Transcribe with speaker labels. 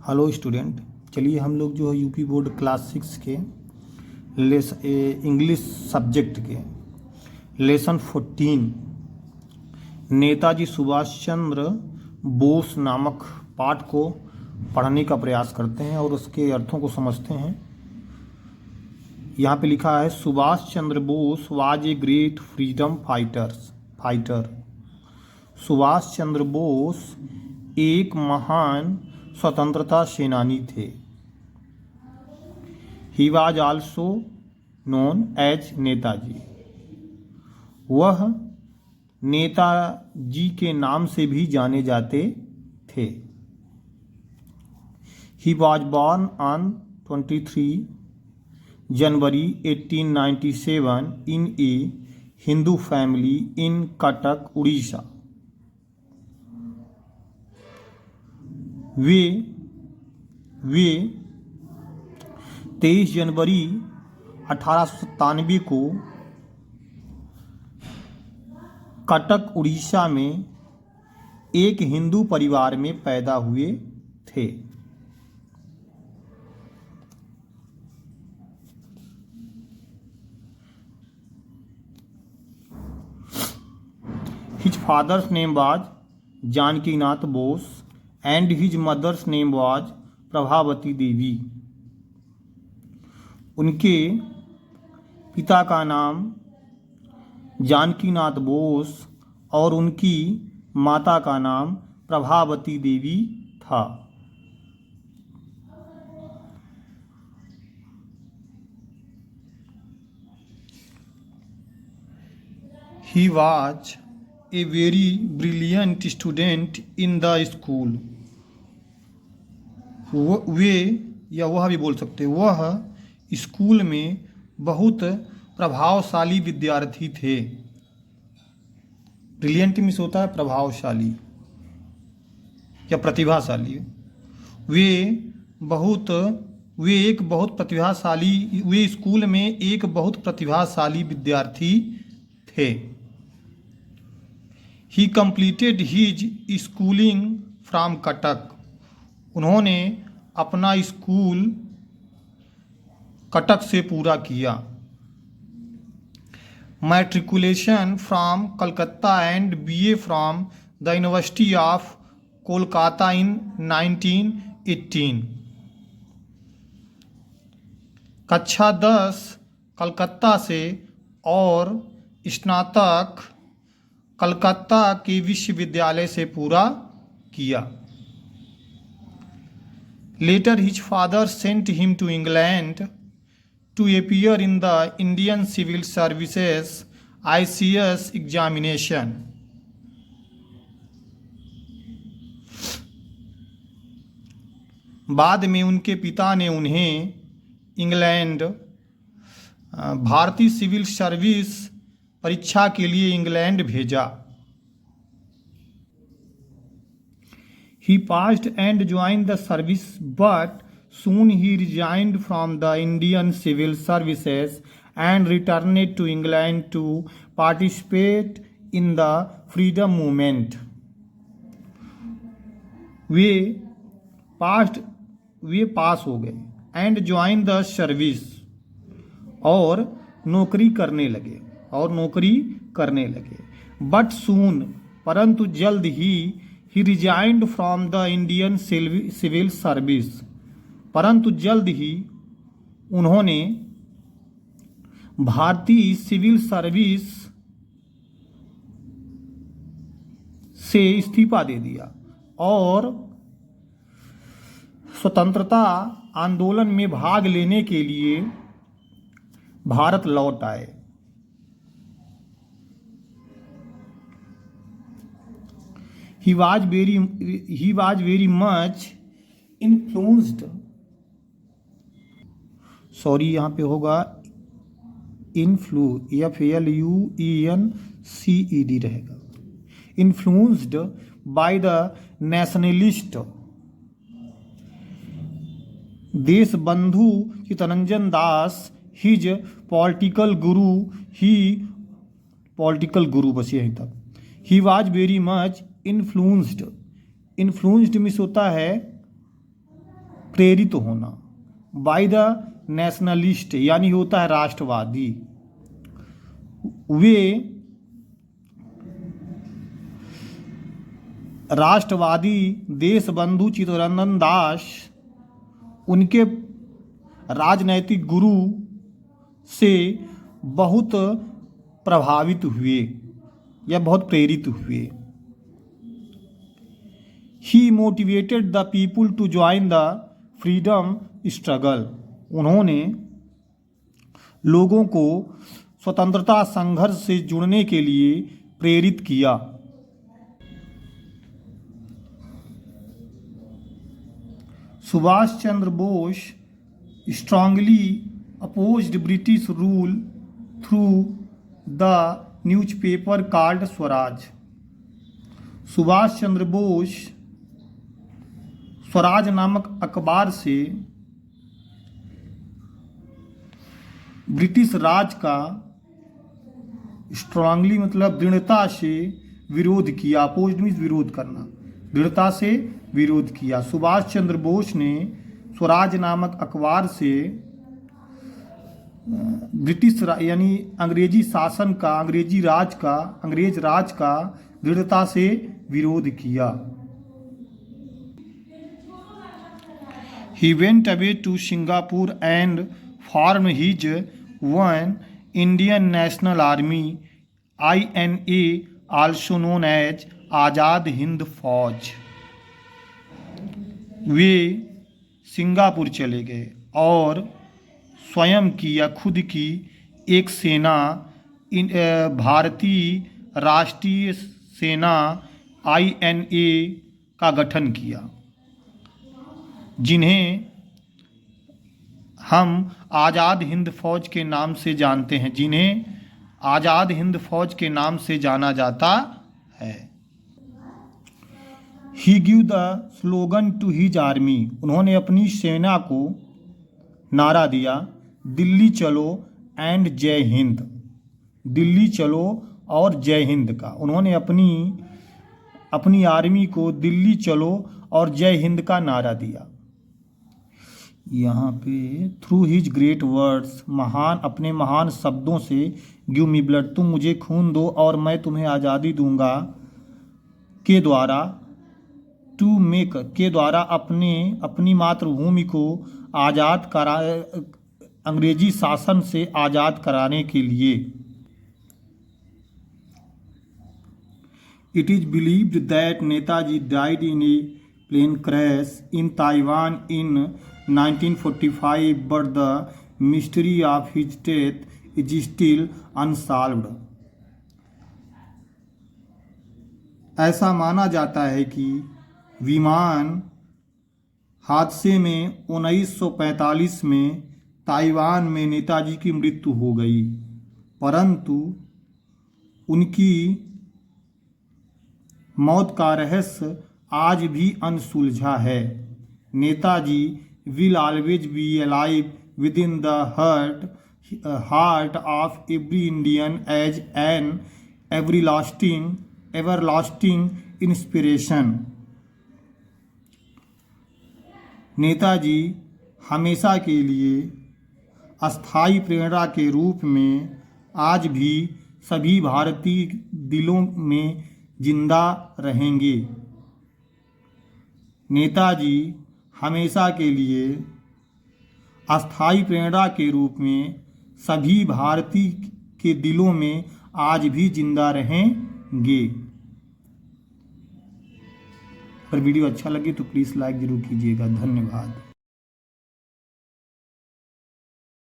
Speaker 1: Hello student, चलिए हम लोग जो है यूपी बोर्ड क्लास 6 के इंग्लिश सब्जेक्ट के लेसन 14 नेताजी सुभाष चंद्र बोस नामक पाठ को पढ़ने का प्रयास करते हैं और उसके अर्थों को समझते हैं। यहाँ पे लिखा है Subhash Chandra Bose was a great freedom fighter. Subhash Chandra Bose एक महान स्वतंत्रता सेनानी थे। He was also known as Netaji. वह नेताजी के नाम से भी जाने जाते थे। He was born on 23 January 1897 in a Hindu family in Cuttack, Orissa. वे 23 जनवरी 1897 को कटक, उड़ीसा में एक हिंदू परिवार में पैदा हुए थे। His father's name was Janakinath Bose and his mother's name was Prabhavati Devi. उनके पिता का नाम जानकीनाथ बोस और उनकी माता का नाम प्रभावती देवी था। He was a very brilliant student in the school। वे या वह भी बोल सकते, वह स्कूल में बहुत प्रभावशाली विद्यार्थी थे। ब्रिलियंट मीन्स होता है प्रभावशाली या प्रतिभाशाली। वे स्कूल में एक बहुत प्रतिभाशाली विद्यार्थी थे। He completed his schooling from Cuttack. उन्होंने अपना स्कूल कटक से पूरा किया। Matriculation from Calcutta and BA from the university of Kolkata in 1918। कक्षा 10 कलकत्ता से और स्नातक कलकत्ता के विश्वविद्यालय से पूरा किया। Later his father sent him to England to appear in the Indian Civil Services ICS examination। बाद में उनके पिता ने उन्हें इंग्लैंड भारतीय सिविल सर्विस परीक्षा के लिए इंग्लैंड भेजा। He passed and joined the service, but soon he resigned from the Indian Civil Services and returned to England to participate in the freedom movement। वे पास हो गए and joined the service और नौकरी करने लगे। But soon, परंतु जल्द ही He resigned from the Indian Civil Service। परंतु जल्द ही उन्होंने भारतीय सिविल सर्विस से इस्तीफा दे दिया और स्वतंत्रता आंदोलन में भाग लेने के लिए भारत लौट आए। He was very much influenced। Sorry, यहाँ पे होगा FLUENCED रहेगा। Influenced by the nationalist Deshbandhu Chittaranjan Das. His political guru बस यहीं तक। He was very much influenced means होता है प्रेरित होना, बाय द नेशनलिस्ट यानी होता है राष्ट्रवादी, वे राष्ट्रवादी देशबंधु चित्तरंजन दास उनके राजनैतिक गुरु से बहुत प्रभावित हुए या बहुत प्रेरित हुए। He motivated the people to join the freedom struggle, उन्होंने लोगों को स्वतंत्रता संघर्ष से जुड़ने के लिए प्रेरित किया। Subhash Chandra Bose strongly opposed British rule through the newspaper called Swaraj, Subhash Chandra Bose Swaraj नामक अखबार से ब्रिटिश राज का स्ट्रांगली मतलब दृढ़ता से विरोध किया। अपोज्ड मीन्स विरोध करना, दृढ़ता से विरोध किया। सुभाष चंद्र बोस ने स्वराज नामक अखबार से ब्रिटिश यानी अंग्रेजी शासन का, अंग्रेज राज का दृढ़ता से विरोध किया। He went away to Singapore and formed his one Indian National Army, INA, also known as Azad Hind फौज। वे सिंगापुर चले गए और स्वयं की या खुद की एक सेना भारतीय राष्ट्रीय सेना INA का गठन किया, जिन्हें हम आज़ाद हिंद फौज के नाम से जानते हैं, जिन्हें आज़ाद हिंद फौज के नाम से जाना जाता है। He gave the slogan to his army, उन्होंने अपनी सेना को नारा दिया, दिल्ली चलो एंड जय हिंद, दिल्ली चलो और जय हिंद का। उन्होंने अपनी आर्मी को दिल्ली चलो और जय हिंद का नारा दिया। यहाँ पे थ्रू हिज ग्रेट वर्ड्स, अपने महान शब्दों से, गिव मी ब्लड, तुम मुझे खून दो और मैं तुम्हें आज़ादी दूंगा, के द्वारा, टू मेक के द्वारा अपनी मातृभूमि को आज़ाद करा, अंग्रेजी शासन से आज़ाद कराने के लिए। It is believed that Netaji died in a plane crash in Taiwan in 1945, but the mystery of his death is still unsolved. ऐसा माना जाता है कि विमान हादसे में 1945 में ताइवान में नेताजी की मृत्यु हो गई, परंतु उनकी मौत का रहस्य आज भी अनसुलझा है। Netaji will always be alive within the heart of every Indian as an everlasting inspiration. Netaji हमेशा के लिए अस्थायी प्रेरणा के रूप में आज भी सभी भारतीय दिलों में जिंदा रहेंगे। नेताजी हमेशा के लिए अस्थायी प्रेरणा के रूप में सभी भारतीय के दिलों में आज भी जिंदा रहेंगे। अगर वीडियो अच्छा लगे तो प्लीज़ लाइक ज़रूर कीजिएगा। धन्यवाद।